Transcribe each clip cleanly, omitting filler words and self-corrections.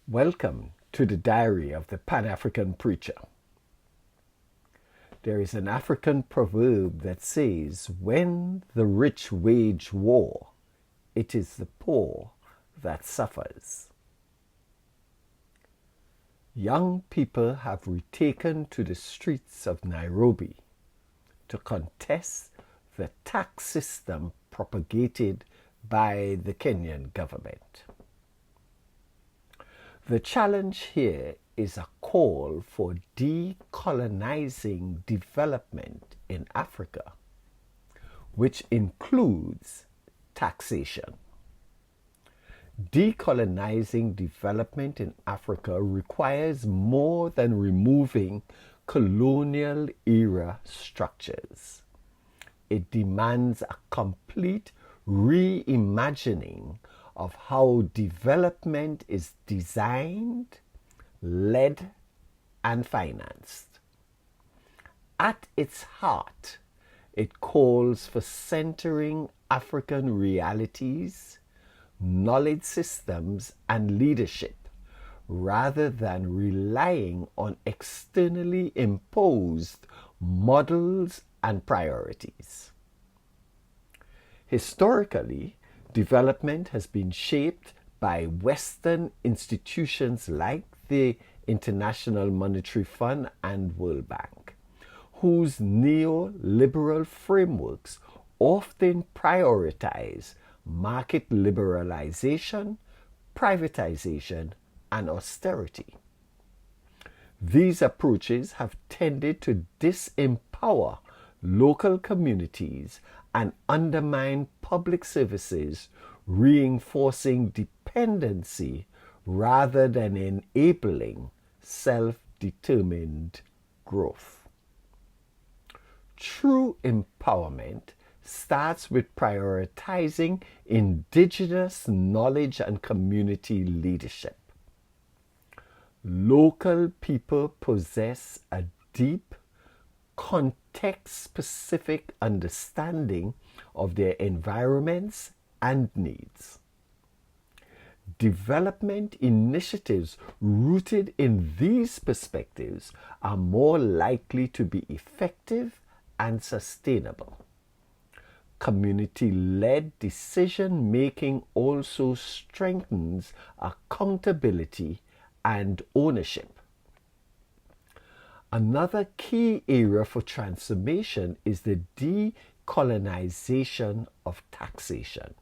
Welcome to the Diary of the Pan-African Preacher. There is an African proverb that says, when the rich wage war, it is the poor that suffers. Young people have retaken to the streets of Nairobi to contest the tax system propagated by the Kenyan government. The challenge here is a call for decolonizing development in Africa, which includes taxation. Decolonizing development in Africa requires more than removing colonial era structures. It demands a complete reimagining of how development is designed, led, and financed. At its heart, it calls for centering African realities, knowledge systems, and leadership, rather than relying on externally imposed models and priorities. Historically, development has been shaped by Western institutions like the International Monetary Fund and World Bank, whose neoliberal frameworks often prioritize market liberalization, privatization, and austerity. These approaches have tended to disempower local communities and undermine public services, reinforcing dependency rather than enabling self-determined growth. True empowerment starts with prioritizing indigenous knowledge and community leadership. Local people possess a deep, context-specific understanding of their environments and needs. Development initiatives rooted in these perspectives are more likely to be effective and sustainable. Community-led decision-making also strengthens accountability and ownership. Another key area for transformation is the decolonization of taxation.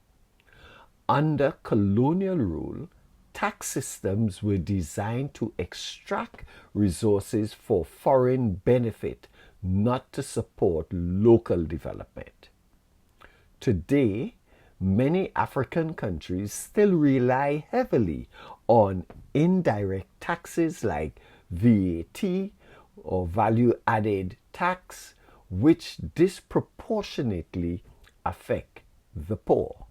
Under colonial rule, tax systems were designed to extract resources for foreign benefit, not to support local development. Today, many African countries still rely heavily on indirect taxes like VAT or value-added tax, which disproportionately affect the poor.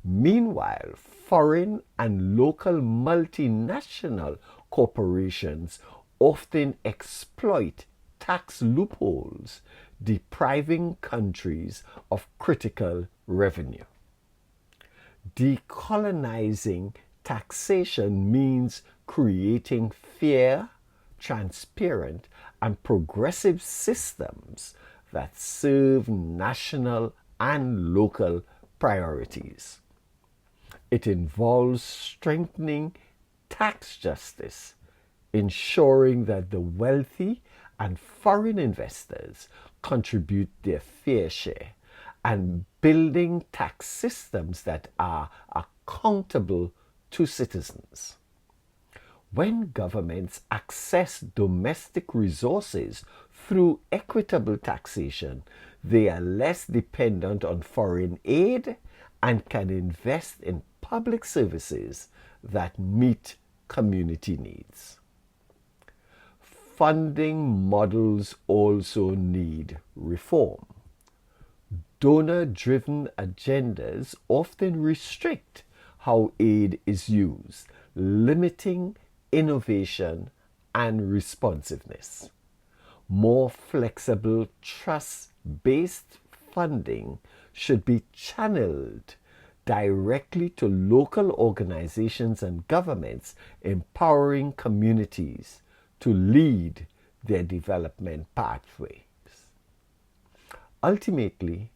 Meanwhile, foreign and local multinational corporations often exploit tax loopholes, depriving countries of critical revenue. Decolonizing taxation means creating fair, transparent, and progressive systems that serve national and local priorities. It involves strengthening tax justice, ensuring that the wealthy and foreign investors contribute their fair share, and building tax systems that are accountable to citizens. When governments access domestic resources through equitable taxation, they are less dependent on foreign aid and can invest in public services that meet community needs. Funding models also need reform. Donor-driven agendas often restrict how aid is used, limiting innovation and responsiveness. More flexible, trust-based funding should be channeled directly to local organizations and governments, empowering communities to lead their development pathways. Ultimately,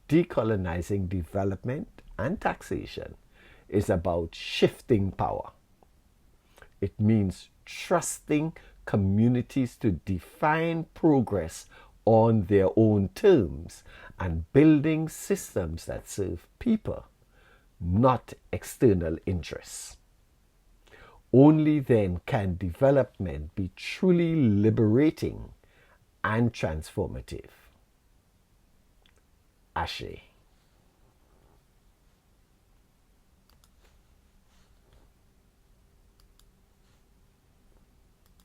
decolonizing development and taxation is about shifting power. It means trusting communities to define progress on their own terms and building systems that serve people, not external interests. Only then can development be truly liberating and transformative. Ashe.